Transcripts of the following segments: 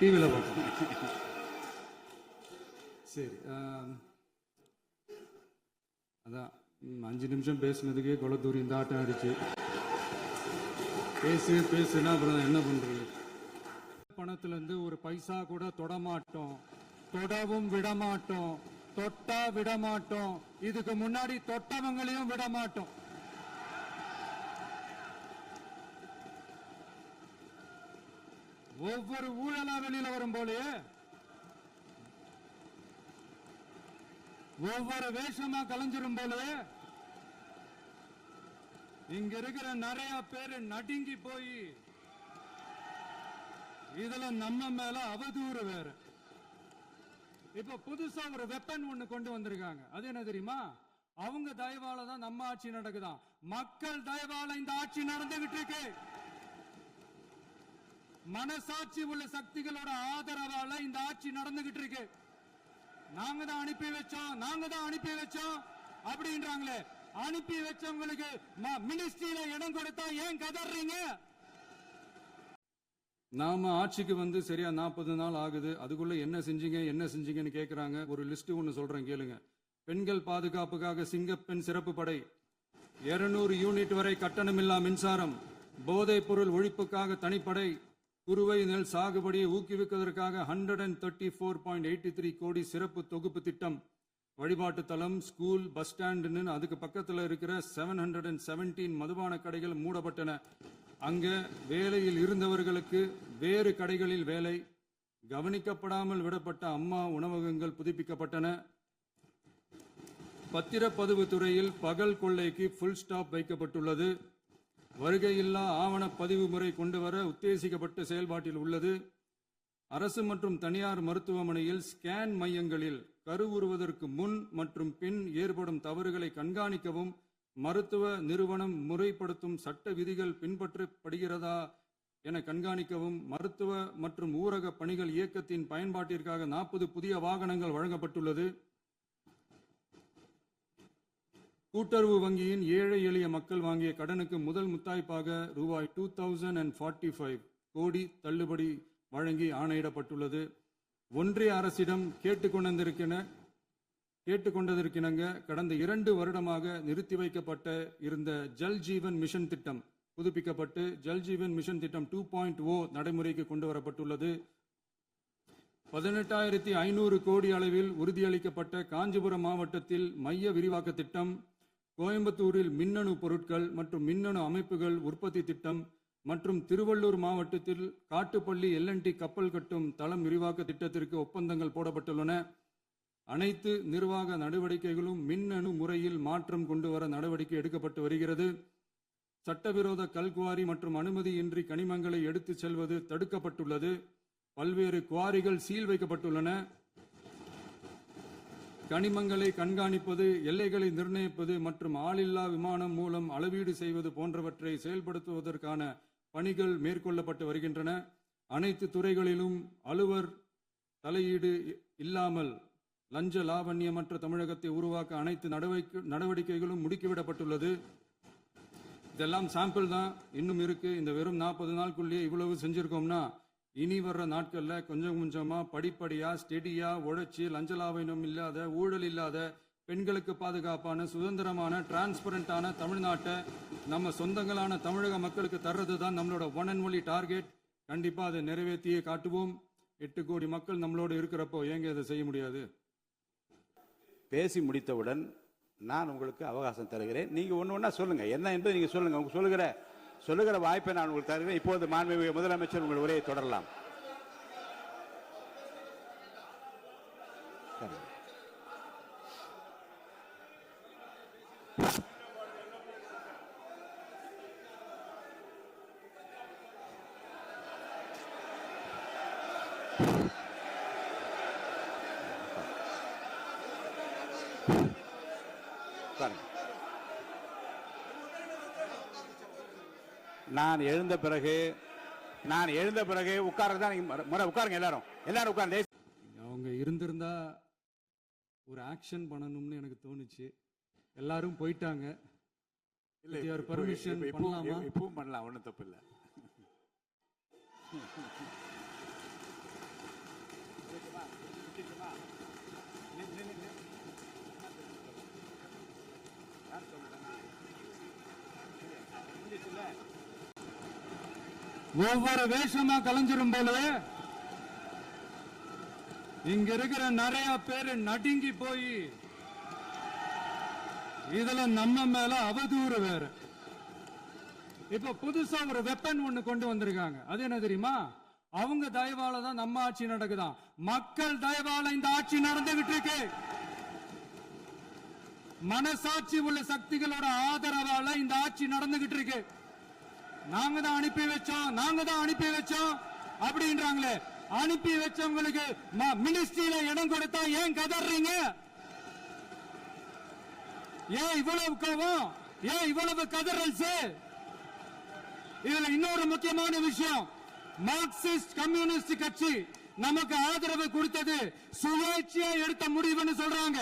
டிவியில் பார்ப்போம். சரி, அதான் 5 நிமிஷம் பேசுனதுக்கே கொளத்தூரி இந்த ஆட்டம் ஆயிடுச்சு. பேசுனா அப்புறம் என்ன பண்றது? பணத்திலிருந்து ஒரு பைசா கூட தொடமாட்டோம், தொடவும் விடமாட்டோம், தொட்டா விடமாட்டோம், இதுக்கு முன்னாடி தொட்டவங்களையும் விடமாட்டோம். ஒவ்வொரு ஊழலா வெளியில வரும் போலயே ஒவ்வொரு வேஷமா கலைஞ்சிரும் போலயே இங்க இருக்கிற நிறைய பேரு நடுங்கி போய் இதுல நம்ம மேல அவதூறு வேற. இப்ப புதுசா ஒரு வெப்பன் ஒண்ணு கொண்டு வந்திருக்காங்க. அது என்ன தெரியுமா? அவங்க தயவால தான் நம்ம ஆட்சி நடக்குதான். மக்கள் தயவால இந்த ஆட்சி நடந்துகிட்டு இருக்கு. மனசாட்சி உள்ள சக்திகளோட ஆதரவால இந்த ஆட்சி நடந்துகிட்டு இருக்கு. நாங்க தான் அனுப்பி வச்சோம் அப்படின்றாங்களே. அனுப்பி வச்சவங்களுக்கு மினிஸ்ட்ரியில இடம் கொடுத்தா ஏன் கதறீங்க? நாம ஆட்சிக்கு வந்து சரியா 40 நாள் ஆகுது. அதுக்குள்ள என்ன செஞ்சீங்கன்னு கேக்குறாங்க. ஒரு லிஸ்ட் ஒன்னு சொல்றேன் கேளுங்க. பெண்கள் பாதுகாப்புக்காக சிங்கப்பெண் சிறப்பு படை, 200 யூனிட் வரை கட்டணமில்லா மின்சாரம், போதைப் பொருள் ஒழிப்புக்காக தனிப்படை, குறுவை நெல் சாகுபடியை ஊக்குவிப்பதற்காக 134.83 கோடி சிறப்பு தொகுப்பு திட்டம், வழிபாட்டு தலம், ஸ்கூல், பஸ் ஸ்டாண்டுன்னு அதுக்கு பக்கத்தில் இருக்கிற 717 மதுபான கடைகள் மூடப்பட்டன. அங்க வேலையில் இருந்தவர்களுக்கு வேறு கடைகளில் வேலை, கவனிக்கப்படாமல் விடப்பட்ட அம்மா உணவகங்கள் புதுப்பிக்கப்பட்டன. பத்திரப்பதிவு துறையில் பகல் கொள்ளைக்கு ஃபுல் ஸ்டாப் வைக்கப்பட்டுள்ளது. வருகையில்லா ஆவண பதிவு முறை கொண்டுவர உத்தேசிக்கப்பட்ட செயல்பாட்டில் உள்ளது. அரசு மற்றும் தனியார் மருத்துவமனையில் ஸ்கேன் மையங்களில் கருவுறுவதற்கு முன் மற்றும் பின் ஏற்படும் தவறுகளை கண்காணிக்கவும், மருத்துவ நிறுவனம் முறைப்படுத்தும் சட்ட விதிகள் பின்பற்றப்படுகிறதா என கண்காணிக்கவும், மருத்துவ மற்றும் ஊரக பணிகள் இயக்கத்தின் பயன்பாட்டிற்காக 40 புதிய வாகனங்கள் வழங்கப்பட்டுள்ளது. கூட்டுறவு வங்கியின் ஏழை எளிய மக்கள் வாங்கிய கடனுக்கு முதல் முத்தாய்ப்பாக ரூபாய் 2045 கோடி தள்ளுபடி வழங்கி ஆணையிடப்பட்டுள்ளது. ஒன்றிய அரசிடம் கேட்டுக்கொண்டதற்கிணங்க கடந்த 2 வருடமாக நிறுத்தி வைக்கப்பட்ட இருந்த ஜல் ஜீவன் மிஷன் திட்டம் புதுப்பிக்கப்பட்டு ஜல் ஜீவன் மிஷன் திட்டம் 2.0 நடைமுறைக்கு கொண்டு வரப்பட்டுள்ளது. 18,500 கோடி அளவில் உறுதியளிக்கப்பட்ட காஞ்சிபுரம் மாவட்டத்தில் மைய விரிவாக்க திட்டம், கோயம்புத்தூரில் மின்னணு பொருட்கள் மற்றும் மின்னணு அமைப்புகள் உற்பத்தி திட்டம் மற்றும் திருவள்ளூர் மாவட்டத்தில் காட்டுப்பள்ளி LNT கப்பல் கட்டும் தளம் விரிவாக்க திட்டத்திற்கு ஒப்பந்தங்கள் போடப்பட்டுள்ளன. அனைத்து நிர்வாக நடவடிக்கைகளும் மின்னணு முறையில் மாற்றம் கொண்டு வர நடவடிக்கை எடுக்கப்பட்டு வருகிறது. சட்டவிரோத கல்குவாரி மற்றும் அனுமதியின்றி கனிமங்களை எடுத்துச் செல்வது தடுக்கப்பட்டுள்ளது. பல்வேறு குவாரிகள் சீல் வைக்கப்பட்டுள்ளன. கனிமங்களை கண்காணிப்பது, எல்லைகளை நிர்ணயிப்பது மற்றும் ஆளில்லா விமானம் மூலம் அளவீடு செய்வது போன்றவற்றை செயல்படுத்துவதற்கான பணிகள் மேற்கொள்ளப்பட்டு வருகின்றன. அனைத்து துறைகளிலும் அலுவலர் தலையீடு இல்லாமல் லஞ்ச லாவண்யமற்ற தமிழகத்தை உருவாக்க அனைத்து நடவடிக்கைகளும் முடுக்கிவிடப்பட்டுள்ளது. இதெல்லாம் சாம்பிள் தான், இன்னும் இருக்கு. இந்த வெறும் 40 நாளுக்குள்ளேயே இவ்வளவு செஞ்சிருக்கோம்னா இனி வர்ற நாட்கள்ல கொஞ்சம் கொஞ்சமா படிப்படியா ஸ்டெடியா உழைச்சி லஞ்ச லாவண்யம் இல்லாத, ஊழல் இல்லாத, பெண்களுக்கு பாதுகாப்பான, சுதந்திரமான, டிரான்ஸ்பரண்டான தமிழ்நாட்டை நம்ம சொந்தங்களான தமிழக மக்களுக்கு தர்றது தான் நம்மளோட ஒன் அண்ட் ஒன்லி டார்கெட். கண்டிப்பா அதை நிறைவேற்றியே காட்டுவோம். 8 கோடி மக்கள் நம்மளோட இருக்கிறப்போ ஏங்க இதை செய்ய முடியாது? பேசி முடித்தவுடன் நான் உங்களுக்கு அவகாசம் தருகிறேன். நீங்க ஒண்ணு சொல்லுங்க, என்ன என்பது நீங்க சொல்லுங்க. உங்க சொல்லுகிற வாய்ப்பை நான் உங்களுக்கு தருகிறேன். இப்போது மாண்புமிகு முதலமைச்சர் உங்கள் உரையை தொடரலாம். நான் எழுந்த பிறகு உட்காருங்க. எல்லாரும் உட்கார்ந்து. அவங்க இருந்திருந்தா ஒரு ஆக்ஷன் பண்ணணும்னு எனக்கு தோணுச்சு. எல்லாரும் போயிட்டாங்க. இல்ல பர்மிஷன் பண்ணலாமா? இப்பவும் பண்ணலாம், ஒன்றும் தப்பு இல்லை. ஒவ்வொரு வேஷமா கலைஞ்சிரும் போல இங்க இருக்கிற நிறைய பேரு நடுங்கி போய் இதுல நம்ம மேல அவதூறு வேற. இப்ப புதுசா ஒரு வெப்பன் ஒண்ணு கொண்டு வந்திருக்காங்க. அது என்ன தெரியுமா? அவங்க தயவால தான் நம்ம ஆட்சி நடக்குதாம். மக்கள் தயவால இந்த ஆட்சி நடந்துகிட்டு இருக்கு. மனசாட்சி உள்ள சக்திகளோட ஆதரவால இந்த ஆட்சி நடந்துகிட்டு இருக்கு. நாங்க தான் அனுப்பி வச்சோம் அப்படின்றாங்களே. அனுப்பி வச்சவங்களுக்கு மினிஸ்ட்ரியில இடம் கொடுத்தா ஏன் கதறீங்க? ஏன் இவ்வளவு கோவம்? ஏன் இவ்வளவு கதறல்ஸ்? இதுல இன்னொரு முக்கியமான விஷயம், மார்க்சிஸ்ட் கம்யூனிஸ்ட் கட்சி நமக்கு ஆதரவு கொடுத்தது சுயேட்சையா எடுத்த முடிவுன்னு சொல்றாங்க.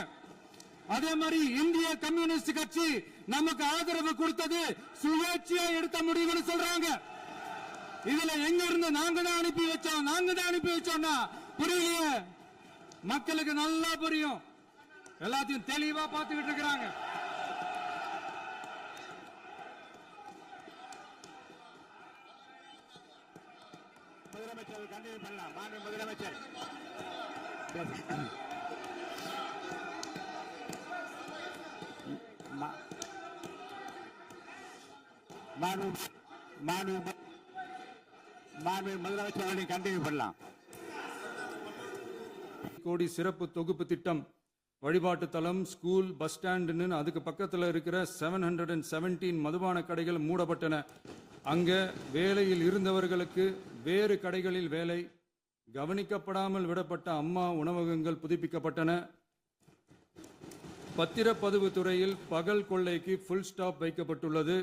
அதே மாதிரி இந்திய கம்யூனிஸ்ட் கட்சி நமக்கு ஆதரவு கொடுத்தது சுயேட்சையா எடுத்த முடிவுன்னு சொல்றாங்க. இதுல எங்க இருந்து நாங்க தான் அனுப்பி வச்சோம்னா புரியலையே. மக்களுக்கு நல்லா புரியும், எல்லாத்தையும் தெளிவா பார்த்துக்கிட்டு இருக்கிறாங்க. முதலமைச்சர் கண்டினியூ பண்ணலாம். மாண்பு முதலமைச்சர் முதலமைச்சர் கண்டினியூ பண்ணலாம். கோடி சிறப்பு தொகுப்பு திட்டம், வழிபாட்டு தலம், ஸ்கூல், பஸ் ஸ்டாண்டுன்னு அதுக்கு பக்கத்தில் இருக்கிற 717 மதுபான கடைகள் மூடப்பட்டன. அங்க வேலையில் இருந்தவர்களுக்கு வேறு கடைகளில் வேலை. கவனிக்கப்படாமல் விடப்பட்ட அம்மா உணவகங்கள் புதுப்பிக்கப்பட்டன. பத்திரப்பதிவு துறையில் பகல் கொள்ளைக்கு ஃபுல் ஸ்டாப் வைக்கப்பட்டுள்ளது.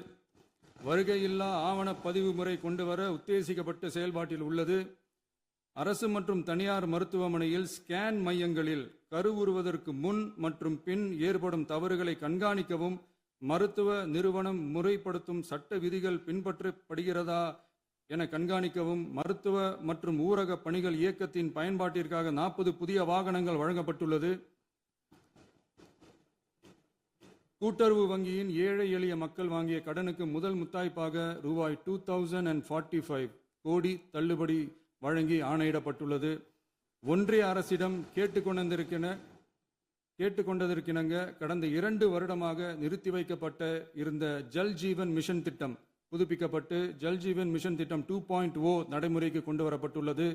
வருகையில்லா ஆவண பதிவு முறை கொண்டுவர உத்தேசிக்கப்பட்ட செயல்பாட்டில் உள்ளது. அரசு மற்றும் தனியார் மருத்துவமனையில் ஸ்கேன் மையங்களில் கருவுறுவதற்கு முன் மற்றும் பின் ஏற்படும் தவறுகளை கண்காணிக்கவும், மருத்துவ நிறுவனம் முறைப்படுத்தும் சட்ட விதிகள் பின்பற்றப்படுகிறதா என கண்காணிக்கவும், மருத்துவ மற்றும் ஊரக பணிகள் இயக்கத்தின் பயன்பாட்டிற்காக 40 புதிய வாகனங்கள் வழங்கப்பட்டுள்ளது. கூட்டுறவு வங்கியின் ஏழை எளிய மக்கள் வாங்கிய கடனுக்கு முதல் முத்தாய்ப்பாக ரூபாய் 2045 கோடி தள்ளுபடி வழங்கி ஆணையிடப்பட்டுள்ளது. ஒன்றிய அரசிடம் கேட்டுக்கொண்டதற்கிணங்க கடந்த 2 வருடமாக நிறுத்தி வைக்கப்பட்ட இருந்த ஜல் ஜீவன் மிஷன் திட்டம் புதுப்பிக்கப்பட்டு ஜல் ஜீவன் மிஷன் திட்டம் 2.0 நடைமுறைக்கு கொண்டு வரப்பட்டுள்ளது.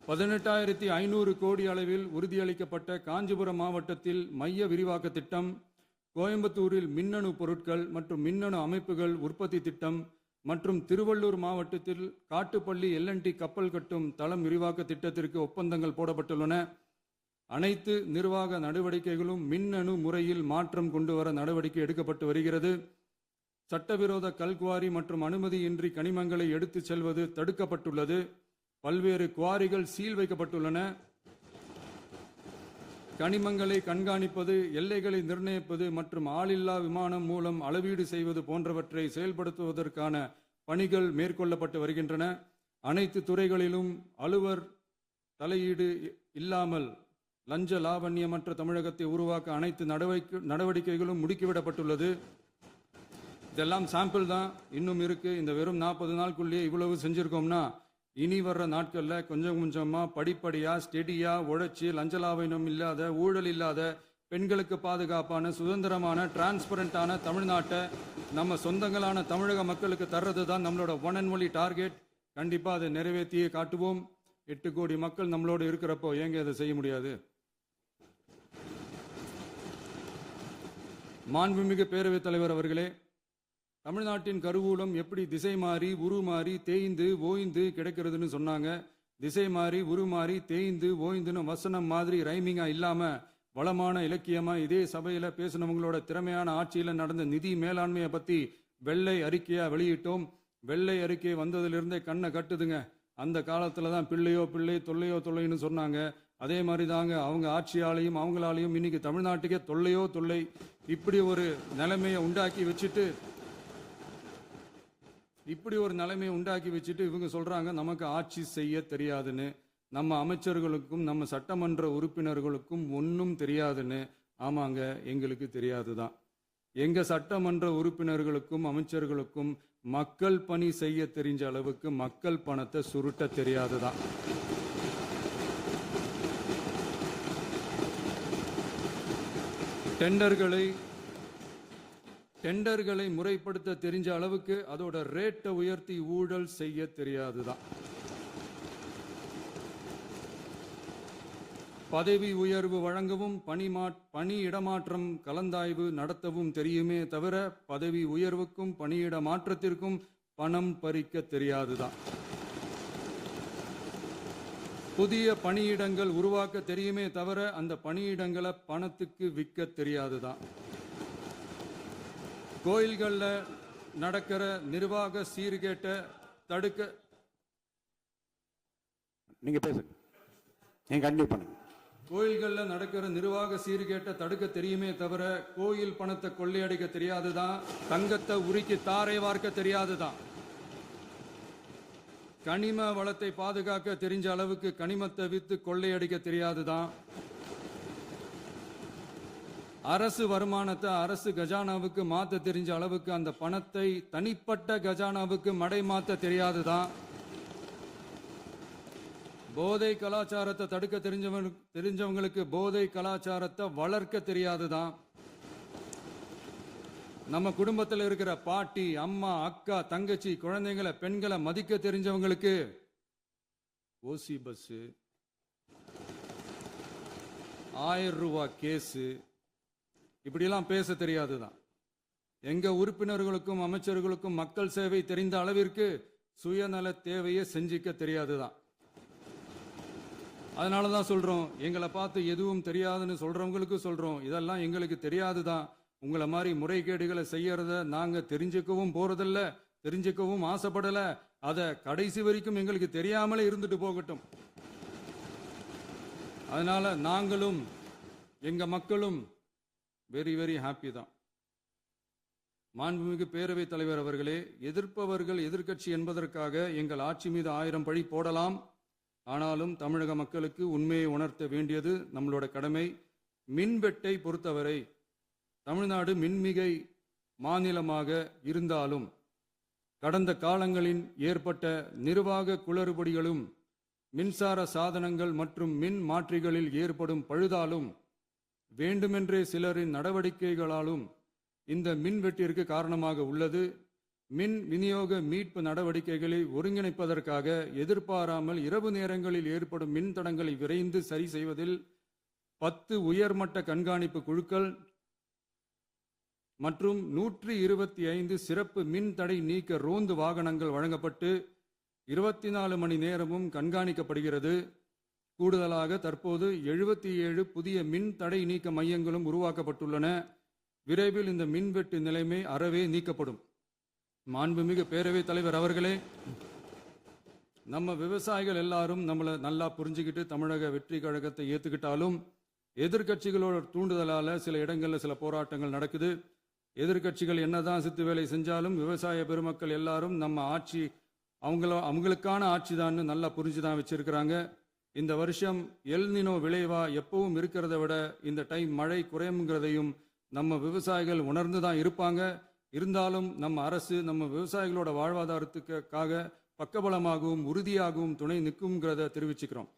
18,500 கோடி அளவில் உறுதியளிக்கப்பட்ட காஞ்சிபுரம் மாவட்டத்தில் மைய விரிவாக்க திட்டம், கோயம்புத்தூரில் மின்னணு பொருட்கள் மற்றும் மின்னணு அமைப்புகள் உற்பத்தி திட்டம் மற்றும் திருவள்ளூர் மாவட்டத்தில் காட்டுப்பள்ளி LNT கப்பல் கட்டும் தளம் விரிவாக்க திட்டத்திற்கு ஒப்பந்தங்கள் போடப்பட்டுள்ளன. அனைத்து நிர்வாக நடவடிக்கைகளும் மின்னணு முறையில் மாற்றம் கொண்டு வர நடவடிக்கை எடுக்கப்பட்டு வருகிறது. சட்டவிரோத கல்குவாரி மற்றும் அனுமதியின்றி கனிமங்களை எடுத்துச் செல்வது தடுக்கப்பட்டுள்ளது. பல்வேறு குவாரிகள் சீல் வைக்கப்பட்டுள்ளன. கனிமங்களை கண்காணிப்பது, எல்லைகளை நிர்ணயிப்பது மற்றும் ஆளில்லா விமானம் மூலம் அளவீடு செய்வது போன்றவற்றை செயல்படுத்துவதற்கான பணிகள் மேற்கொள்ளப்பட்டு வருகின்றன. அனைத்து துறைகளிலும் அலுவலர் தலையீடு இல்லாமல் லஞ்ச லாவண்யமற்ற தமிழகத்தை உருவாக்க அனைத்து நடவடிக்கைகளும் முடுக்கிவிடப்பட்டுள்ளது. இதெல்லாம் சாம்பிள் தான், இன்னும் இருக்கு. இந்த வெறும் 40 நாளுக்குள்ளேயே இவ்வளவு செஞ்சிருக்கோம்னா இனி வர்ற நாட்கள்ல கொஞ்சம் கொஞ்சமா படிப்படியா ஸ்டெடியா உழைச்சி லஞ்சலாவணம் இல்லாத, ஊழல் இல்லாத, பெண்களுக்கு பாதுகாப்பான, சுதந்திரமான, டிரான்ஸ்பரண்டான தமிழ்நாட்டை நம்ம சொந்தங்களான தமிழக மக்களுக்கு தர்றது தான் நம்மளோட ஒன் அண்ட் ஒன்லி டார்கெட். கண்டிப்பா அதை நிறைவேற்றியே காட்டுவோம். 8 கோடி மக்கள் நம்மளோட இருக்கிறப்போ ஏங்க அதை செய்ய முடியாது? மாண்புமிகு பேரவைத் தலைவர் அவர்களே, தமிழ்நாட்டின் கருவூலம் எப்படி திசை மாறி உருமாறி தேய்ந்து ஓய்ந்து கிடக்கிறதுன்னு சொன்னாங்க. திசை மாறி உருமாறி தேய்ந்து ஓய்ந்துன்னு வசனம் மாதிரி ரைமிங்கா இல்லாம வளமான இலக்கியமா இதே சபையில பேசினவங்களோட திறமையான ஆட்சியில நடந்த நிதி மேலாண்மையை பத்தி வெள்ளை அறிக்கையா வெளியிட்டோம். வெள்ளை அறிக்கை வந்ததிலிருந்தே கண்ணை கட்டுதுங்க. அந்த காலத்துல தான் பிள்ளையோ பிள்ளை, தொல்லையோ தொல்லைன்னு சொன்னாங்க. அதே மாதிரி தாங்க அவங்க ஆட்சியாலையும் அவங்களாலையும் இன்னைக்கு தமிழ்நாட்டுக்கே தொல்லையோ தொல்லை. இப்படி ஒரு நிலைமையை உண்டாக்கி வச்சுட்டு இவங்க சொல்றாங்க நமக்கு ஆட்சி செய்ய தெரியாதுன்னு. நம்ம அமைச்சர்களுக்கும் நம்ம சட்டமன்ற உறுப்பினர்களுக்கும் ஒன்றும் தெரியாதுன்னு. ஆமாங்க, எங்களுக்கு தெரியாதுதான். எங்க சட்டமன்ற உறுப்பினர்களுக்கும் அமைச்சர்களுக்கும் மக்கள் பணி செய்ய தெரிஞ்ச அளவுக்கு மக்கள் பணத்தை சுருட்ட தெரியாதுதான். டெண்டர்களை முறைப்படுத்த தெரிஞ்ச அளவுக்கு அதோட ரேட்டை உயர்த்தி ஊழல் செய்ய தெரியாதுதான். பதவி உயர்வு வழங்கவும் பணி இடமாற்றம் கலந்தாய்வு நடத்தவும் தெரியுமே தவிர பதவி உயர்வுக்கும் பணியிட மாற்றத்திற்கும் பணம் பறிக்க தெரியாதுதான். புதிய பணியிடங்கள் உருவாக்க தெரியுமே தவிர அந்த பணியிடங்களை பணத்துக்கு விற்க தெரியாதுதான். கோயில்கள்ல நடக்கிற நிர்வாக சீர்கேட்டை தடுக்க நீங்க பேசுங்க, நீங்க கண்டிப்பா பண்ணுங்க. கோயில்கள்ல நடக்கிற நிர்வாக சீர்கேட்டை தடுக்க தெரியுமே தவிர கோயில் பணத்தை கொள்ளையடிக்க தெரியாதுதான். தங்கத்தை உருக்கி தாரை வார்க்க தெரியாதுதான். கனிம வளத்தை பாதுகாக்க தெரிஞ்ச அளவுக்கு கனிமத்தை வித்து கொள்ளையடிக்க தெரியாதுதான். அரசு வருமானத்தை அரசு கஜானாவுக்கு மாத்த தெரிஞ்ச அளவுக்கு அந்த பணத்தை தனிப்பட்ட கஜானாவுக்கு மடை மாத்த தெரியாதுதான். போதை கலாச்சாரத்தை தடுக்க தெரிஞ்சவங்களுக்கு போதை கலாச்சாரத்தை வளர்க்க தெரியாதுதான். நம்ம குடும்பத்தில் இருக்கிற பாட்டி, அம்மா, அக்கா, தங்கச்சி, குழந்தைங்களை, பெண்களை மதிக்க தெரிஞ்சவங்களுக்கு ஓசி பஸ், 1000 ரூபாய் கேஸு, இப்படியெல்லாம் பேச தெரியாதுதான். எங்க உறுப்பினர்களுக்கும் அமைச்சர்களுக்கும் மக்கள் சேவை தெரிந்த அளவிற்கு சுயநல தேவையை செஞ்சிக்க தெரியாதுதான். அதனாலதான் சொல்றோம், எங்களை பார்த்து எதுவும் தெரியாதுன்னு சொல்றவங்களுக்கு சொல்றோம், இதெல்லாம் எங்களுக்கு தெரியாதுதான். உங்களை மாதிரி முறைகேடுகளை செய்யறத நாங்க தெரிஞ்சுக்கவும் போறதில்ல, தெரிஞ்சுக்கவும் ஆசைப்படல. அதை கடைசி வரைக்கும் எங்களுக்கு தெரியாமலே இருந்துட்டு போகட்டும். அதனால நாங்களும் எங்க மக்களும் வெரி வெரி ஹாப்பி தான். மாண்புமிகு பேரவைத் தலைவர் அவர்களே, எதிர்ப்பவர்கள் எதிர்க்கட்சி என்பதற்காக எங்கள் ஆட்சி மீது 1000 பழி போடலாம். ஆனாலும் தமிழக மக்களுக்கு உண்மையை உணர்த்த வேண்டியது நம்மளோட கடமை. மின்வெட்டை பொறுத்தவரை தமிழ்நாடு மின்மிகை மாநிலமாக இருந்தாலும் கடந்த காலங்களில் ஏற்பட்ட நிர்வாக குளறுபடிகளும் மின்சார சாதனங்கள் மற்றும் மின் மாற்றிகளில் ஏற்படும் பழுதாலும் வேண்டுமென்றே சிலரின் நடவடிக்கைகளாலும் இந்த மின்வெட்டிற்கு காரணமாக உள்ளது. மின் விநியோக மீட்பு நடவடிக்கைகளை ஒருங்கிணைப்பதற்காக எதிர்பாராமல் இரவு நேரங்களில் ஏற்படும் மின் தடங்களை விரைந்து சரி செய்வதில் 10 உயர்மட்ட கண்காணிப்பு குழுக்கள் மற்றும் 125 சிறப்பு மின் தடை நீக்க ரோந்து வாகனங்கள் வழங்கப்பட்டு 24 மணி நேரமும் கண்காணிக்கப்படுகிறது. கூடுதலாக தற்போது 77 புதிய மின் தடை நீக்க மையங்களும் உருவாக்கப்பட்டுள்ளன. விரைவில் இந்த மின்வெட்டு நிலைமை அறவே நீக்கப்படும். மாண்புமிகு பேரவைத் தலைவர் அவர்களே, நம்ம விவசாயிகள் எல்லாரும் நம்மளை நல்லா புரிஞ்சுக்கிட்டு தமிழக வெற்றி கழகத்தை ஏத்துக்கிட்டாலும் எதிர்கட்சிகளோட தூண்டுதலால சில இடங்கள்ல சில போராட்டங்கள் நடக்குது. எதிர்கட்சிகள் என்னதான் சித்து வேலை செஞ்சாலும் விவசாய பெருமக்கள் எல்லாரும் நம்ம ஆட்சி அவங்களுக்கான ஆட்சி தான் நல்லா புரிஞ்சுதான் வச்சிருக்கிறாங்க. இந்த வருஷம் எல்னினோ விளைவா எப்பவும் இருக்கிறத விட இந்த டைம் மழை குறையுங்கிறதையும் நம்ம விவசாயிகள் உணர்ந்து தான் இருப்பாங்க. இருந்தாலும் நம்ம அரசு நம்ம விவசாயிகளோட வாழ்வாதாரத்துக்காக பக்கபலமாகவும் உறுதியாகவும் துணை நிற்கும்ங்கிறத தெரிவிச்சுக்கிறோம்.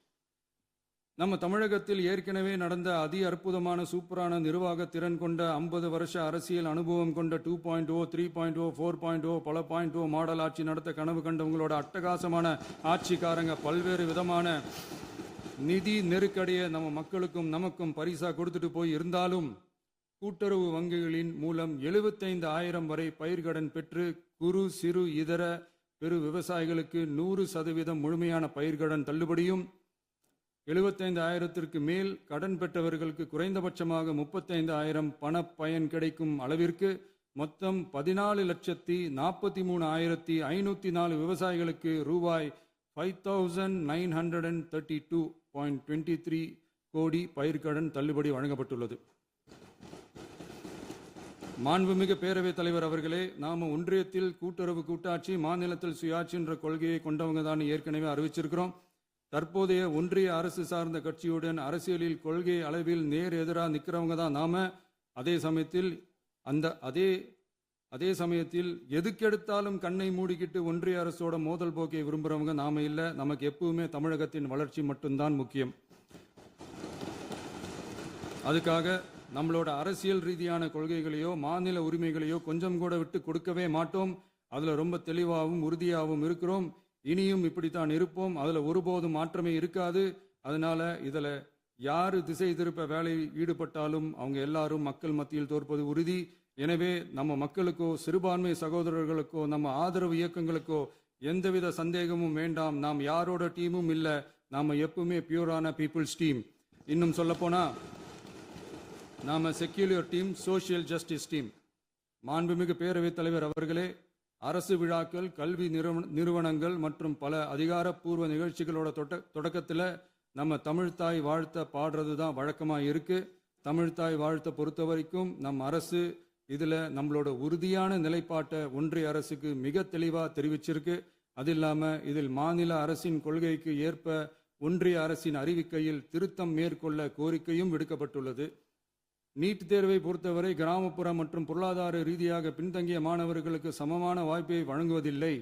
நம்ம தமிழகத்தில் ஏற்கனவே நடந்த அதி அற்புதமான சூப்பரான நிர்வாக திறன் கொண்ட 50 வருஷ அரசியல் அனுபவம் கொண்ட 2.0, 3.0, 4.0 பல 0.0 மாடல் ஆட்சி நடத்த கனவு கண்டவங்களோட அட்டகாசமான ஆட்சிக்காரங்க பல்வேறு விதமான நிதி நெருக்கடியை நம்ம மக்களுக்கும் நமக்கும் பரிசா கொடுத்துட்டு போய் இருந்தாலும் கூட்டுறவு வங்கிகளின் மூலம் 75,000 வரை பயிர்கடன் பெற்று குறு சிறு இதர பெரு விவசாயிகளுக்கு 100% முழுமையான பயிர்கடன் தள்ளுபடியும் 75,000க்கு மேல் கடன் பெற்றவர்களுக்கு குறைந்தபட்சமாக 35,000 பண பயன் கிடைக்கும் அளவிற்கு மொத்தம் 14,43,504 விவசாயிகளுக்கு ரூபாய் 5,932.23 கோடி பயிர்கடன் தள்ளுபடி வழங்கப்பட்டுள்ளது. மாண்புமிகு பேரவைத் தலைவர் அவர்களே, நாம ஒன்றியத்தில் கூட்டுறவு கூட்டாட்சி, மாநிலத்தில் சுயாட்சி என்ற கொள்கையை கொண்டவங்க தான் ஏற்கனவே அறிவிச்சிருக்கிறோம். தற்போதைய ஒன்றிய அரசு சார்ந்த கட்சியுடன் அரசியலில் கொள்கை அளவில் நேர் எதிராக நிற்கிறவங்க தான் நாம. அதே சமயத்தில் அதே சமயத்தில் எதுக்கெடுத்தாலும் கண்ணை மூடிக்கிட்டு ஒன்றிய அரசோட மோதல் போக்கை விரும்புறவங்க நாம இல்ல. நமக்கு எப்பவுமே தமிழகத்தின் வளர்ச்சி மட்டும்தான் முக்கியம். அதுக்காக நம்மளோட அரசியல் ரீதியான கொள்கைகளையோ மாநில உரிமைகளையோ கொஞ்சம் கூட விட்டு கொடுக்கவே மாட்டோம். அதுல ரொம்ப தெளிவாகவும் உறுதியாகவும் இருக்கிறோம். இனியும் இப்படித்தான் இருப்போம். அதுல ஒருபோதும் மாற்றமே இருக்காது. அதனால இதுல யாரு திசை திருப்ப வேலையில் ஈடுபட்டாலும் அவங்க எல்லாரும் மக்கள் மத்தியில் தோற்பது உறுதி. எனவே நம்ம மக்களுக்கோ சிறுபான்மை சகோதரர்களுக்கோ நம்ம ஆதரவு இயக்கங்களுக்கோ எந்தவித சந்தேகமும் வேண்டாம். நாம் யாரோட டீமும் இல்ல. நாம எப்பவுமே பியூரான பீப்புள்ஸ் டீம். இன்னும் சொல்ல போனா நாம secular team, social justice team. மாண்புமிகு பேரவைத் தலைவர் அவர்களே, அரசு விழாக்கள், கல்வி நிறுவனங்கள் மற்றும் பல அதிகாரப்பூர்வ நிகழ்ச்சிகளோட தொடக்கத்தில் நம்ம தமிழ்தாய் வாழ்த்த பாடுறது தான் வழக்கமாக இருக்கு. தமிழ்தாய் வாழ்த்த பொறுத்த வரைக்கும் நம் அரசு இதில் நம்மளோட உறுதியான நிலைப்பாட்டை ஒன்றிய அரசுக்கு மிக தெளிவாக தெரிவிச்சிருக்கு. அது இல்லாமல் இதில் மாநில அரசின் கொள்கைக்கு ஏற்ப ஒன்றிய அரசின் அறிவிக்கையில் திருத்தம் மேற்கொள்ள கோரிக்கையும் விடுக்கப்பட்டுள்ளது. நீட் தேர்வை பொறுத்தவரை கிராமப்புற மற்றும் பொருளாதார ரீதியாக பின்தங்கிய மாணவர்களுக்கு சமமான வாய்ப்பை வழங்குவதில்லை.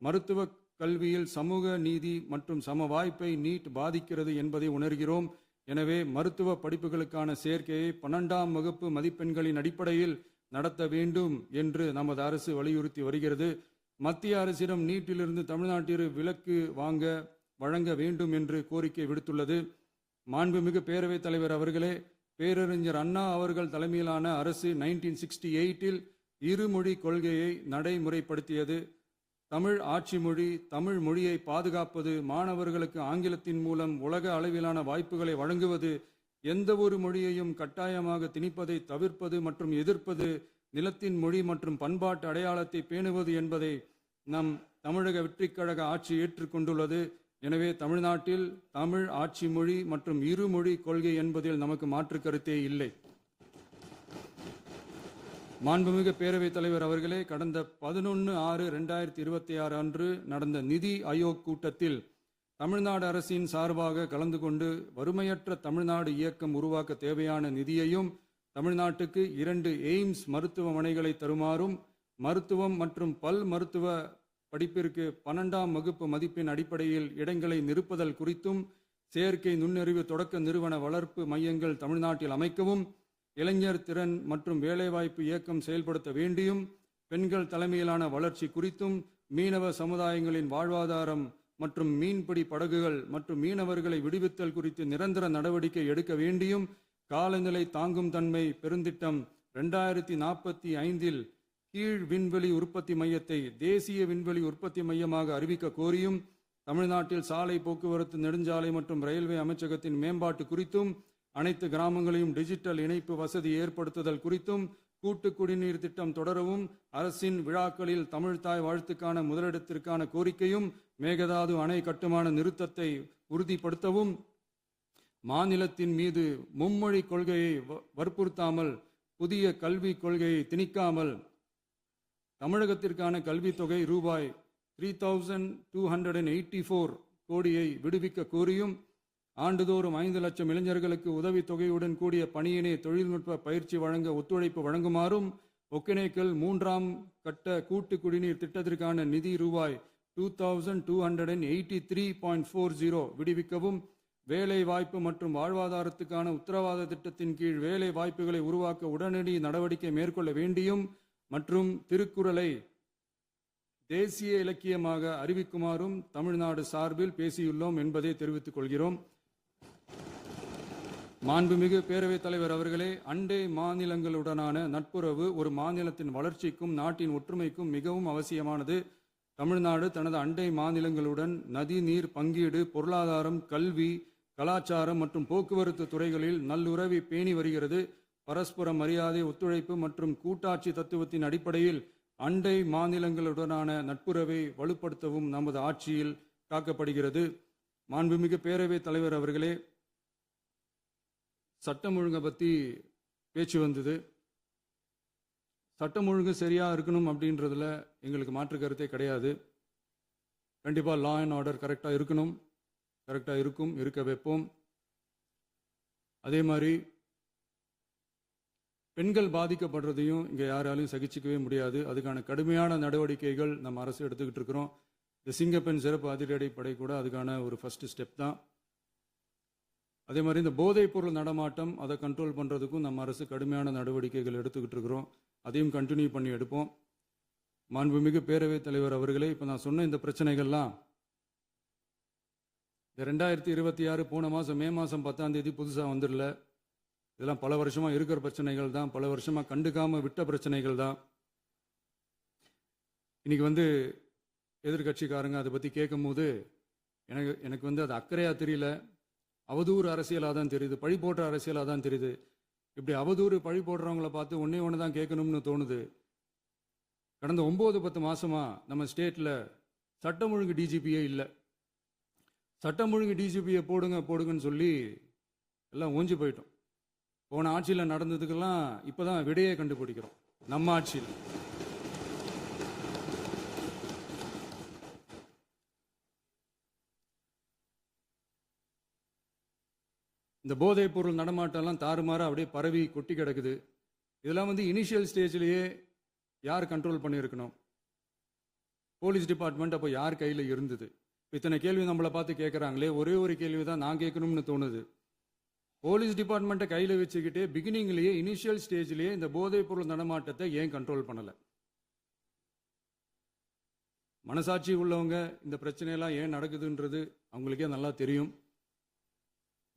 மருத்துவ கல்வியில் சமூக நீதி மற்றும் சம வாய்ப்பை நீட் பாதிக்கிறது என்பதை உணர்கிறோம். எனவே மருத்துவ படிப்புகளுக்கான சேர்க்கையை 12ஆம் வகுப்பு மதிப்பெண்களின் அடிப்படையில் நடத்த வேண்டும் என்று நமது அரசு வலியுறுத்தி வருகிறது. மத்திய அரசிடம் நீட்டிலிருந்து தமிழ்நாட்டிற்கு விலக்கு வழங்க வேண்டும் என்று கோரிக்கை விடுத்துள்ளது. மாண்புமிகு பேரவைத் தலைவர் அவர்களே, பேரறிஞர் அண்ணா அவர்கள் தலைமையிலான அரசு 1968இல் இருமொழி கொள்கையை நடைமுறைப்படுத்தியது. தமிழ் ஆட்சி மொழி, தமிழ் மொழியை பாதுகாப்பது, மாணவர்களுக்கு ஆங்கிலத்தின் மூலம் உலக அளவிலான வாய்ப்புகளை வழங்குவது, எந்த ஒரு மொழியையும் கட்டாயமாக திணிப்பதை தவிர்ப்பது மற்றும் எதிர்ப்பது, நிலத்தின் மொழி மற்றும் பண்பாட்டு அடையாளத்தை பேணுவது என்பதை நம் தமிழக வெற்றிக் கழக ஆட்சி ஏற்றுக்கொண்டுள்ளது. எனவே தமிழ்நாட்டில் தமிழ் ஆட்சி மொழி மற்றும் இருமொழி கொள்கை என்பதில் நமக்கு மாற்று கருத்தே இல்லை. மாண்புமிகு பேரவைத் தலைவர் அவர்களே, கடந்த 11/6/2026 அன்று நடந்த நிதி ஆயோக் கூட்டத்தில் தமிழ்நாடு அரசின் சார்பாக கலந்து கொண்டு வறுமையற்ற தமிழ்நாடு இயக்கம் உருவாக்க தேவையான நிதியையும், தமிழ்நாட்டுக்கு 2 எய்ம்ஸ் மருத்துவமனைகளை தருமாறும், மருத்துவம் மற்றும் பல் மருத்துவ படிப்பிற்கு 12ஆம் வகுப்பு மதிப்பெண் அடிப்படையில் இடங்களை நிரப்புதல் குறித்தும், செயற்கை நுண்ணறிவு தொடக்க நிறுவன வளர்ப்பு மையங்கள் தமிழ்நாட்டில் அமைக்கவும், இளைஞர் திறன் மற்றும் வேலைவாய்ப்பு இயக்கம் செயல்படுத்த வேண்டியும், பெண்கள் தலைமையிலான வளர்ச்சி குறித்தும், மீனவ சமுதாயங்களின் வாழ்வாதாரம் மற்றும் மீன்பிடி படகுகள் மற்றும் மீனவர்களை விடுவித்தல் குறித்து நிரந்தர நடவடிக்கை எடுக்க வேண்டியும், காலநிலை தாங்கும் தன்மை பெருந்திட்டம் 2045இல் கீழ் விண்வெளி உற்பத்தி மையத்தை தேசிய விண்வெளி உற்பத்தி மையமாக அறிவிக்க கோரியும், தமிழ்நாட்டில் சாலை போக்குவரத்து, நெடுஞ்சாலை மற்றும் ரயில்வே அமைச்சகத்தின் மேம்பாட்டு குறித்தும், அனைத்து கிராமங்களையும் டிஜிட்டல் இணைப்பு வசதி ஏற்படுத்துதல் குறித்தும், கூட்டு குடிநீர் திட்டம் தொடரவும், அரசின் விழாக்களில் தமிழ்தாய் வாழ்த்துக்கான முதலிடத்திற்கான கோரிக்கையும், மேகதாது அணை கட்டுமான நிறுத்தத்தை உறுதிப்படுத்தவும், மாநிலத்தின் மீது மும்மொழி கொள்கையை வற்புறுத்தாமல் புதிய கல்விக் கொள்கையை திணிக்காமல் தமிழகத்திற்கான கல்வித் தொகை ரூபாய் 3284 கோடியை விடுவிக்க கோரியும், ஆண்டுதோறும் 5 லட்சம் இளைஞர்களுக்கு உதவித்தொகையுடன் கூடிய பணியினை தொழில்நுட்ப பயிற்சி வழங்க ஒத்துழைப்பு வழங்குமாறும், ஒகேனக்கல் 3ஆம் கட்ட கூட்டு குடிநீர் திட்டத்திற்கான நிதி ரூபாய் 2283.40 விடுவிக்கவும், வேலை வாய்ப்பு மற்றும் வாழ்வாதாரத்துக்கான உத்தரவாத திட்டத்தின் கீழ் வேலை வாய்ப்புகளை உருவாக்க உடனடி நடவடிக்கை மேற்கொள்ள வேண்டியும் மற்றும் திருக்குறளை தேசிய இலக்கியமாக அறிவிக்குமாறும் தமிழ்நாடு சார்பில் பேசியுள்ளோம் என்பதை தெரிவித்துக் கொள்கிறோம். மாண்புமிகு பேரவைத் தலைவர் அவர்களே, அண்டை மாநிலங்களுடனான நட்புறவு ஒரு மாநிலத்தின் வளர்ச்சிக்கும் நாட்டின் ஒற்றுமைக்கும் மிகவும் அவசியமானது. தமிழ்நாடு தனது அண்டை மாநிலங்களுடன் நதி நீர் பங்கீடு, பொருளாதாரம், கல்வி, கலாச்சாரம் மற்றும் போக்குவரத்து துறைகளில் நல்லுறவை பேணி வருகிறது. பரஸ்பர மரியாதை, ஒத்துழைப்பு மற்றும் கூட்டாட்சி தத்துவத்தின் அடிப்படையில் அண்டை மாநிலங்களுடனான நட்புறவை வலுப்படுத்தவும் நமது ஆட்சியில் காக்கப்படுகிறது. மாண்புமிகு பேரவைத் தலைவர் அவர்களே, சட்டம் ஒழுங்கை பற்றி பேச்சு வந்தது. சட்டம் ஒழுங்கு சரியா இருக்கணும் அப்படின்றதுல எங்களுக்கு மாற்று கருத்தே கிடையாது. கண்டிப்பாக லா அண்ட் ஆர்டர் கரெக்டாக இருக்கணும், கரெக்டாக இருக்க வைப்போம். அதே மாதிரி பெண்கள் பாதிக்கப்படுறதையும் இங்கே யாராலையும் சகிச்சிக்கவே முடியாது. அதுக்கான கடுமையான நடவடிக்கைகள் நம்ம அரசு எடுத்துக்கிட்டு இருக்கிறோம். இந்த சிங்கப்பெண் சிறப்பு அதிரடி படை கூட அதுக்கான ஒரு ஃபர்ஸ்ட் ஸ்டெப் தான். அதே மாதிரி இந்த போதைப் பொருள் நடமாட்டம் அதை கண்ட்ரோல் பண்ணுறதுக்கும் நம்ம அரசு கடுமையான நடவடிக்கைகள் எடுத்துக்கிட்டு இருக்கிறோம். அதையும் கண்டினியூ பண்ணி எடுப்போம். மாண்புமிகு பேரவைத் தலைவர் அவர்களே, இப்போ நான் சொன்ன இந்த பிரச்சனைகள்லாம் இந்த 2026 போன மாதம் மே மாதம் 10ஆம் தேதி புதுசாக வந்துடல. இதெல்லாம் பல வருஷமாக இருக்கிற பிரச்சனைகள் தான், பல வருஷமாக கண்டுக்காமல் விட்ட பிரச்சனைகள் தான். இன்னைக்கு எதிர்கட்சிக்காரங்க அதை பற்றி கேட்கும்போது எனக்கு அது அக்கறையாக தெரியல, அவதூறு அரசியலாக தான் தெரியுது, பழி போடுற அரசியலாக தான் தெரியுது. இப்படி அவதூறு பழி போடுறவங்கள பார்த்து ஒன்று தான் கேட்கணும்னு தோணுது. கடந்த 9-10 மாசமா நம்ம ஸ்டேட்ல சட்டம் ஒழுங்கு டிஜிபியே இல்லை. சட்டம் ஒழுங்கு டிஜிபியை போடுங்கன்னு சொல்லி எல்லாம் ஓஞ்சி போயிட்டோம். போன ஆட்சியில் நடந்ததுக்கெல்லாம் இப்பதான் விடையே கண்டுபிடிக்கிறோம் நம்ம ஆட்சியில். இந்த போதைப் பொருள் நடமாட்டம்லாம் தாறுமாறா அப்படியே பரவி கொட்டி கிடக்குது. இதெல்லாம் இனிஷியல் ஸ்டேஜ்லயே யார் கண்ட்ரோல் பண்ணியிருக்கணும்? போலீஸ் டிபார்ட்மெண்ட் அப்போ யார் கையில் இருந்தது? இத்தனை கேள்வி நம்மளை பார்த்து கேட்குறாங்களே, ஒரே ஒரு கேள்வி தான் நான் கேட்கணும்னு தோணுது. போலீஸ் டிபார்ட்மெண்ட்டை கையில் வச்சுக்கிட்டே பிகினிங்லேயே இனிஷியல் ஸ்டேஜ்லேயே இந்த போதைப் பொருள் நடமாட்டத்தை ஏன் கண்ட்ரோல் பண்ணலை? மனசாட்சி உள்ளவங்க இந்த பிரச்சனையெல்லாம் ஏன் நடக்குதுன்றது அவங்களுக்கே நல்லா தெரியும்.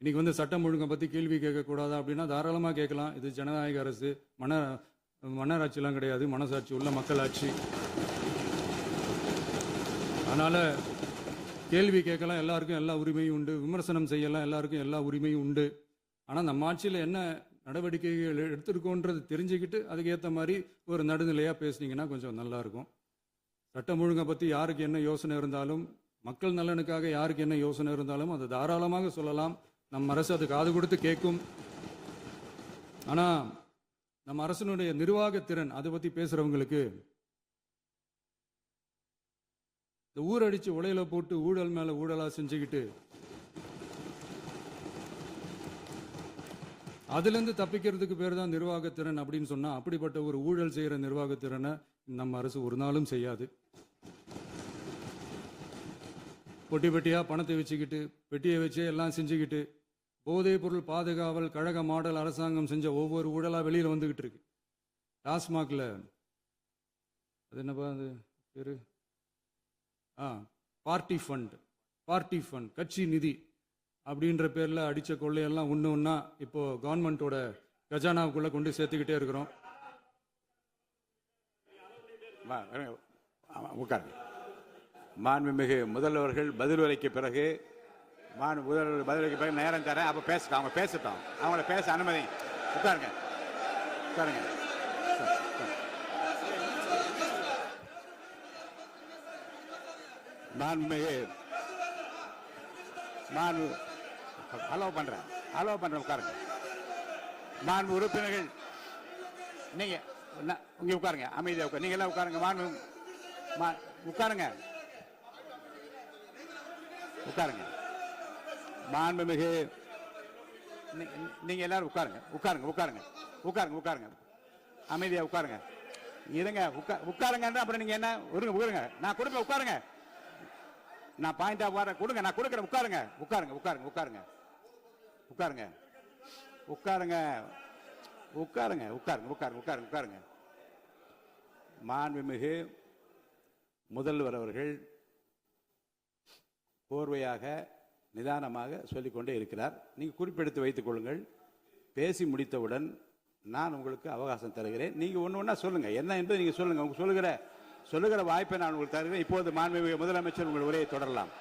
இன்னைக்கு சட்டம் ஒழுங்கை பற்றி கேள்வி கேட்கக்கூடாதா அப்படின்னா தாராளமாக கேட்கலாம். இது ஜனநாயக அரசு, மன்னராட்சிலாம் கிடையாது, மனசாட்சி உள்ள மக்களாட்சி. அதனால் கேள்வி கேட்கலாம், எல்லாருக்கும் எல்லா உரிமையும் உண்டு. விமர்சனம் செய்யலாம், எல்லாருக்கும் எல்லா உரிமையும் உண்டு. ஆனால் நம்ம ஆட்சியில் என்ன நடவடிக்கைகள் எடுத்திருக்கோன்றது தெரிஞ்சுக்கிட்டு அதுக்கு ஏற்ற மாதிரி ஒரு நடுநிலையாக பேசுனீங்கன்னா கொஞ்சம் நல்லாயிருக்கும். சட்டம் ஒழுங்கை பற்றி யாருக்கு என்ன யோசனை இருந்தாலும், மக்கள் நலனுக்காக யாருக்கு என்ன யோசனை இருந்தாலும் அதை தாராளமாக சொல்லலாம். நம்ம அரசு அது காது கொடுத்து கேட்கும். ஆனால் நம்ம அரசனுடைய நிர்வாகத்திறன் அதை பற்றி பேசுகிறவங்களுக்கு இந்த ஊரடிச்சு உலையில போட்டு ஊழல் மேலே ஊழலாக செஞ்சுக்கிட்டு அதுலேருந்து தப்பிக்கிறதுக்கு பேர் தான் நிர்வாகத்திறன் அப்படின்னு சொன்னால், அப்படிப்பட்ட ஒரு ஊழல் செய்கிற நிர்வாகத்திறனை நம்ம அரசு ஒரு நாளும் செய்யாது. பொட்டி பெட்டியாக பணத்தை வச்சுக்கிட்டு, பெட்டியை வச்சே எல்லாம் செஞ்சுக்கிட்டு, போதைப் பொருள் பாதுகாவல் கழக மாடல் அரசாங்கம் செஞ்ச ஒவ்வொரு ஊழலாக வெளியில் வந்துக்கிட்டு இருக்கு. டாஸ்மாகில் அது என்னப்பா அது பேரு, பார்ட்டி ஃபண்ட் கட்சி நிதி அப்படின்ற பேரில் அடித்த கொள்ளையெல்லாம் ஒன்று ஒன்றா இப்போ கவர்மெண்ட்டோட கஜானாவுக்குள்ளே கொண்டு சேர்த்துக்கிட்டே இருக்கிறோம். மாண்புமிகு முதல்வர்கள் பதில் உரைக்கு பிறகு முதல்வர் பதிலுக்கு பிறகு நேரம் தரேன். அப்போ பேசட்டும், அவங்க பேசட்டும், அவங்கள பேச அனுமதி. உட்காருங்க. மாண்புமிகு அலோவ் பண்றேன் உட்காருங்க. மாண்பு உறுப்பினர்கள் நீங்க இங்க உட்காருங்க, அமைதியா உட்காரு. நீங்க எல்லாம் உட்காருங்க. உட்காருங்க. மாண்புமிகு நீங்க எல்லாரும் உட்காருங்க. அமைதியா உட்காருங்க. இருங்க, உட்காருங்க. அப்புறம் நீங்க என்ன உட்காருங்க, நான் கொடுப்பேன். உட்காருங்க, நான் பாயிண்டா கொடுங்க, நான் கொடுக்குறேன். உட்காருங்க. மாண்புமிகு முதல்வர் அவர்கள் கோர்வையாக நிதானமாக சொல்லிக்கொண்டே இருக்கிறார். நீங்கள் குறிப்பெடுத்து வைத்துக் கொள்ளுங்கள். பேசி முடித்தவுடன் நான் உங்களுக்கு அவகாசம் தருகிறேன். நீங்கள் ஒன்று சொல்லுங்க, என்ன என்பது நீங்கள் சொல்லுங்க. உங்களுக்கு சொல்லுகிற வாய்ப்பை நான் உங்களுக்கு தருகிறேன். இப்போது மாண்புமிகு முதலமைச்சர் உங்கள் உரையை தொடரலாம்.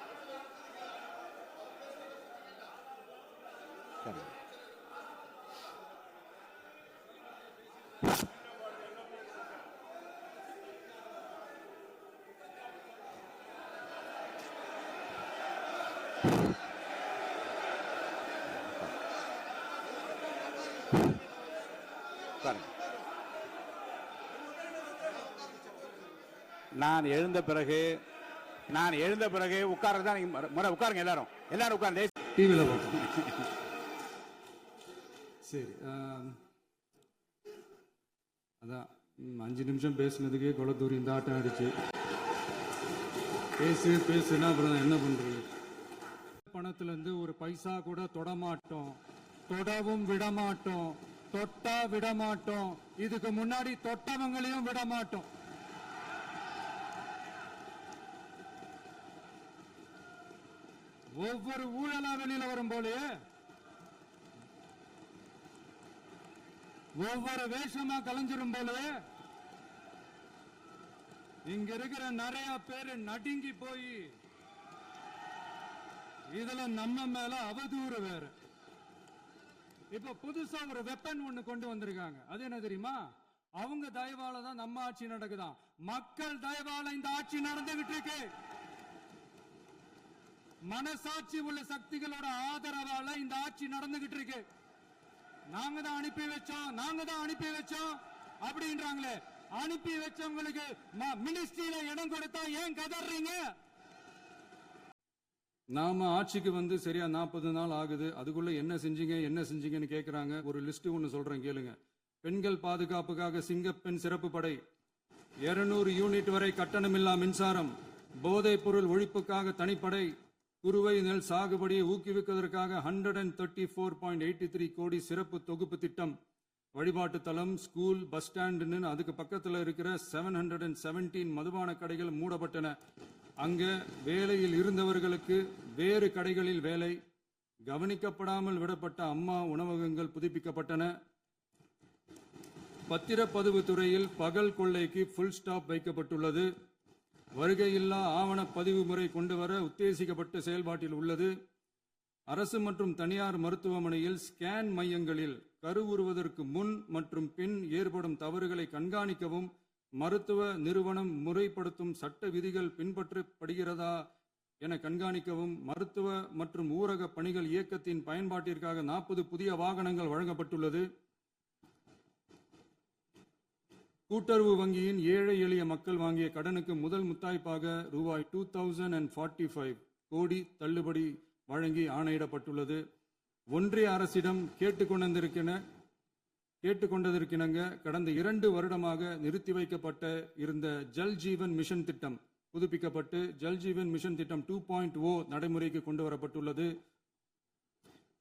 நான் எழுந்த பிறகு உட்கார்றதுதான் முறை. உட்காருங்க, எல்லாரும் உட்கார்ந்து. டிவியில் சரி. அதான் 5 நிமிஷம் பேசுனதுக்கே கொளத்தூரி இந்த ஆட்டம் ஆயிடுச்சு. பேசுனா அப்புறம் என்ன பண்றது? பணத்துல இருந்து ஒரு பைசா கூட தொடமாட்டோம், தொடவும் விடமாட்டோம், தொட்டா விடமாட்டோம், இதுக்கு முன்னாடி தொட்டவங்களையும் விடமாட்டோம். ஒவ்வொரு ஊழலா வெளியில வரும் போலே, ஒவ்வொரு வேஷமா கலைஞ்சிரும் போலே, இங்க இருக்கிற நிறைய பேரு நடுங்கி போய் இதுல நம்ம மேல அவதூறு வேற. இப்ப புதுசா ஒரு வெப்பன் ஒண்ணு கொண்டு வந்திருக்காங்க. அது என்ன தெரியுமா? அவங்க தயவால தான் நம்ம ஆட்சி நடக்குதாம். மக்கள் தயவால இந்த ஆட்சி நடந்துகிட்டு இருக்கு. மனசாட்சி உள்ள சக்திகளோட ஆதரவால இந்த ஆட்சி நடந்துகிட்டு இருக்கு. நாங்க தான் அனுப்பி வச்சோம் அப்படின்றாங்களே. அனுப்பி வச்சவங்களுக்கு மினிஸ்ட்ரியில இடம் கொடுத்தா ஏன் கதறீங்க? நாம ஆட்சிக்கு வந்து சரியா 40 நாள் ஆகுது. அதுக்குள்ள என்ன செஞ்சீங்கன்னு கேக்குறாங்க. ஒரு லிஸ்ட் ஒன்னு சொல்றேன் கேளுங்க. பெண்கள் பாதுகாப்புக்காக சிங்கப்பெண் சிறப்பு படை, 200 யூனிட் வரை கட்டணமில்லா மின்சாரம், போதைப் பொருள் ஒழிப்புக்காக தனிப்படை, குறுவை நெல் சாகுபடியை ஊக்குவிப்பதற்காக 134.83 கோடி சிறப்பு தொகுப்பு திட்டம், வழிபாட்டு தலம், ஸ்கூல், பஸ் ஸ்டாண்டுன்னு அதுக்கு பக்கத்தில் இருக்கிற 717 மதுபான கடைகள் மூடப்பட்டன. அங்க வேலையில் இருந்தவர்களுக்கு வேறு கடைகளில் வேலை, கவனிக்கப்படாமல் விடப்பட்ட அம்மா உணவகங்கள் புதுப்பிக்கப்பட்டன. பத்திரப்பதிவு துறையில் பகல் கொள்ளைக்கு ஃபுல் ஸ்டாப் வைக்கப்பட்டுள்ளது. வருகையில்லா ஆவண பதிவு முறை கொண்டுவர உத்தேசிக்கப்பட்ட செயல்பாட்டில் உள்ளது. அரசு மற்றும் தனியார் மருத்துவமனையில் ஸ்கேன் மையங்களில் கருவுறுவதற்கு முன் மற்றும் பின் ஏற்படும் தவறுகளை கண்காணிக்கவும், மருத்துவ நிறுவனம் முறைப்படுத்தும் சட்ட விதிகள் பின்பற்றப்படுகிறதா என கண்காணிக்கவும், மருத்துவ மற்றும் ஊரக பணிகள் இயக்கத்தின் பயன்பாட்டிற்காக 40 புதிய வாகனங்கள் வழங்கப்பட்டுள்ளது. கூட்டுறவு வங்கியின் ஏழை எளிய மக்கள் வாங்கிய கடனுக்கு முதல் முத்தாய்ப்பாக ரூபாய் 2045 கோடி தள்ளுபடி வழங்கி ஆணையிடப்பட்டுள்ளது. ஒன்றிய அரசிடம் கேட்டுக்கொண்டதற்கிணங்க கடந்த 2 வருடமாக நிறுத்தி வைக்கப்பட்ட இருந்த ஜல் ஜீவன் மிஷன் திட்டம் புதுப்பிக்கப்பட்டு ஜல் ஜீவன் மிஷன் திட்டம் 2.0 நடைமுறைக்கு கொண்டு வரப்பட்டுள்ளது.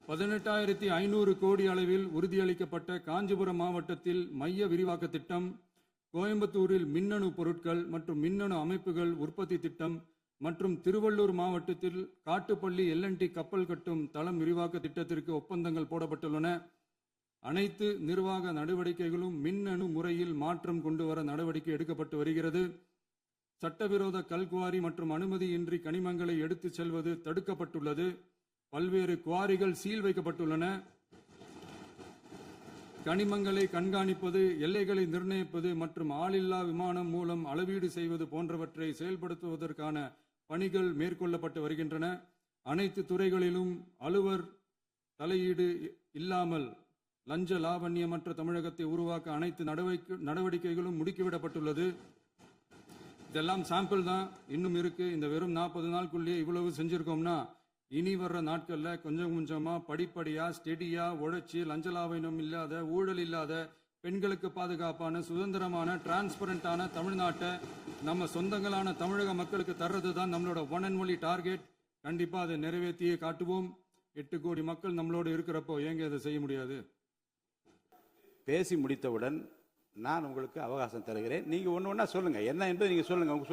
18,500 கோடி அளவில் உறுதியளிக்கப்பட்ட காஞ்சிபுரம் மாவட்டத்தில் மைய விரிவாக்க திட்டம், கோயம்புத்தூரில் மின்னணு பொருட்கள் மற்றும் மின்னணு அமைப்புகள் உற்பத்தி திட்டம் மற்றும் திருவள்ளூர் மாவட்டத்தில் காட்டுப்பள்ளி LNT கப்பல் கட்டும் தளம் விரிவாக்க திட்டத்திற்கு ஒப்பந்தங்கள் போடப்பட்டுள்ளன. அனைத்து நிர்வாக நடவடிக்கைகளும் மின்னணு முறையில் மாற்றம் கொண்டு வர நடவடிக்கை எடுக்கப்பட்டு வருகிறது. சட்டவிரோத கல்குவாரி மற்றும் அனுமதியின்றி கனிமங்களை எடுத்துச் செல்வது தடுக்கப்பட்டுள்ளது. பல்வேறு குவாரிகள் சீல் வைக்கப்பட்டுள்ளன. கனிமங்களை கண்காணிப்பது, எல்லைகளை நிர்ணயிப்பது மற்றும் ஆளில்லா விமானம் மூலம் அளவீடு செய்வது போன்றவற்றை செயல்படுத்துவதற்கான பணிகள் மேற்கொள்ளப்பட்டு வருகின்றன. அனைத்து துறைகளிலும் அலுவலர் தலையீடு இல்லாமல் லஞ்ச லாவண்யமற்ற தமிழகத்தை உருவாக்க அனைத்து நடவடிக்கைகளும் முடுக்கிவிடப்பட்டுள்ளது. இதெல்லாம் சாம்பிள் தான், இன்னும் இருக்கு. இந்த வெறும் 40 நாளுக்குள்ளேயே இவ்வளவு செஞ்சிருக்கோம்னா இனி வர்ற நாட்கள்ல கொஞ்சம் கொஞ்சமா படிப்படியா ஸ்டெடியா உழைச்சி லஞ்ச லாவண்யம் இல்லாத, ஊழல் இல்லாத, பெண்களுக்கு பாதுகாப்பான, சுதந்திரமான, டிரான்ஸ்பரண்டான தமிழ்நாட்டை நம்ம சொந்தங்களான தமிழக மக்களுக்கு தர்றது தான் நம்மளோட ஒன் அண்ட் ஒன்லி டார்கெட். கண்டிப்பா அதை நிறைவேற்றியே காட்டுவோம். 8 கோடி மக்கள் நம்மளோட இருக்கிறப்போ ஏங்க அதை செய்ய முடியாது? பேசி முடித்தவுடன் நான் உங்களுக்கு அவகாசம் தருகிறேன். நீங்க ஒண்ணா சொல்லுங்க, என்ன என்பது நீங்க சொல்லுங்க. உங்க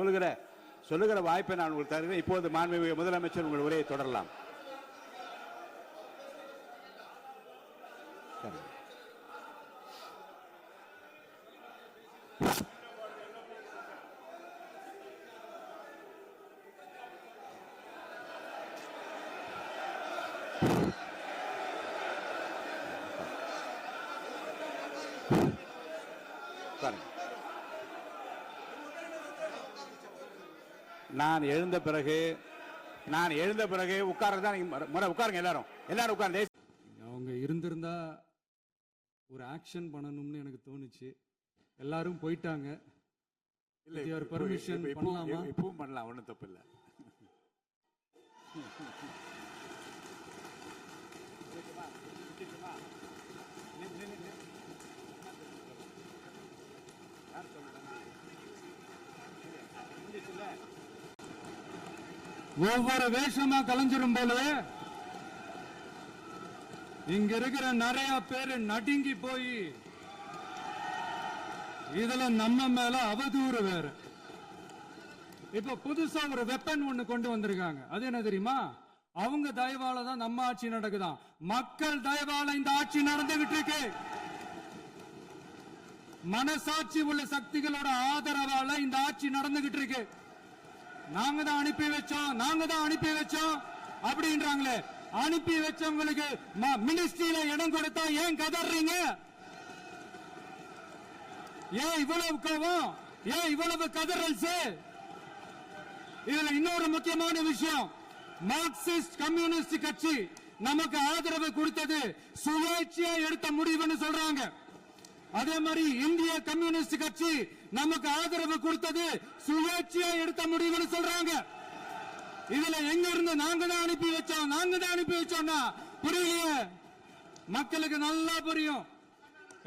சொல்லுகிற வாய்ப்பை நான் உங்களுக்கு தருகிறேன். இப்போது மாண்புமிகு முதலமைச்சர் உங்கள் உரையை தொடரலாம். நான் எழுந்த பிறகு உட்கார்றதா உட்காருங்க. எல்லாரும் உட்கார்ந்து. அவங்க இருந்திருந்தா ஒரு ஆக்ஷன் பண்ணணும்னு எனக்கு தோணுச்சு. எல்லாரும் போயிட்டாங்க. இல்ல பர்மிஷன் பண்ணலாமா? இப்பவும் பண்ணலாம், ஒன்றும் தப்பு இல்லை. ஒவ்வொரு வேஷமா கலைஞ்சிரும் போல இங்க இருக்கிற நிறைய பேரு நடுங்கி போய் இதுல நம்ம மேல அவதூறு வேற. இப்ப புதுசா ஒரு வெப்பன் ஒண்ணு கொண்டு வந்திருக்காங்க. அது என்ன தெரியுமா? அவங்க தயவால தான் நம்ம ஆட்சி நடக்குதாம். மக்கள் தயவால இந்த ஆட்சி நடந்துகிட்டு இருக்கு. மனசாட்சி உள்ள சக்திகளோட ஆதரவால இந்த ஆட்சி நடந்துகிட்டு இருக்கு. நாங்க தான் அனுப்பி வச்சோம் அப்படின்றாங்களே. அனுப்பி வச்சவங்களுக்கு மினிஸ்ட்ரியில இடம் கொடுத்தா ஏன் கதறீங்க? ஏன் இவ்வளவு கோவம்? ஏன் இவ்வளவு கதறல்ஸ்? இதுல இன்னொரு முக்கியமான விஷயம், மார்க்சிஸ்ட் கம்யூனிஸ்ட் கட்சி நமக்கு ஆதரவு கொடுத்தது சுயேட்சையா எடுத்த முடிவுன்னு சொல்றாங்க. அதே மாதிரி இந்திய கம்யூனிஸ்ட் கட்சி நமக்கு ஆதரவு கொடுத்தது சுயேட்சையா எடுத்த முடிவுன்னு சொல்றாங்க. இதுல எங்க இருந்து நாங்க தான் அனுப்பி வச்சோம்னா புரியலையே. மக்களுக்கு நல்லா புரியும்.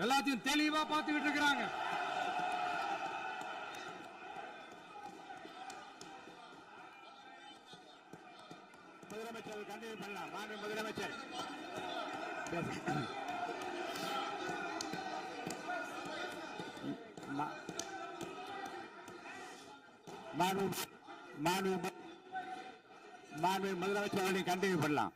எல்லாத்தையும் தெளிவா பார்த்துக்கிட்டு இருக்கிறாங்க. முதலமைச்சர் கண்டினியூ பண்ணலாம். மாண்பு முதலமைச்சர் மாண்பு முதலமைச்சர் கண்டினியூ பண்ணலாம்.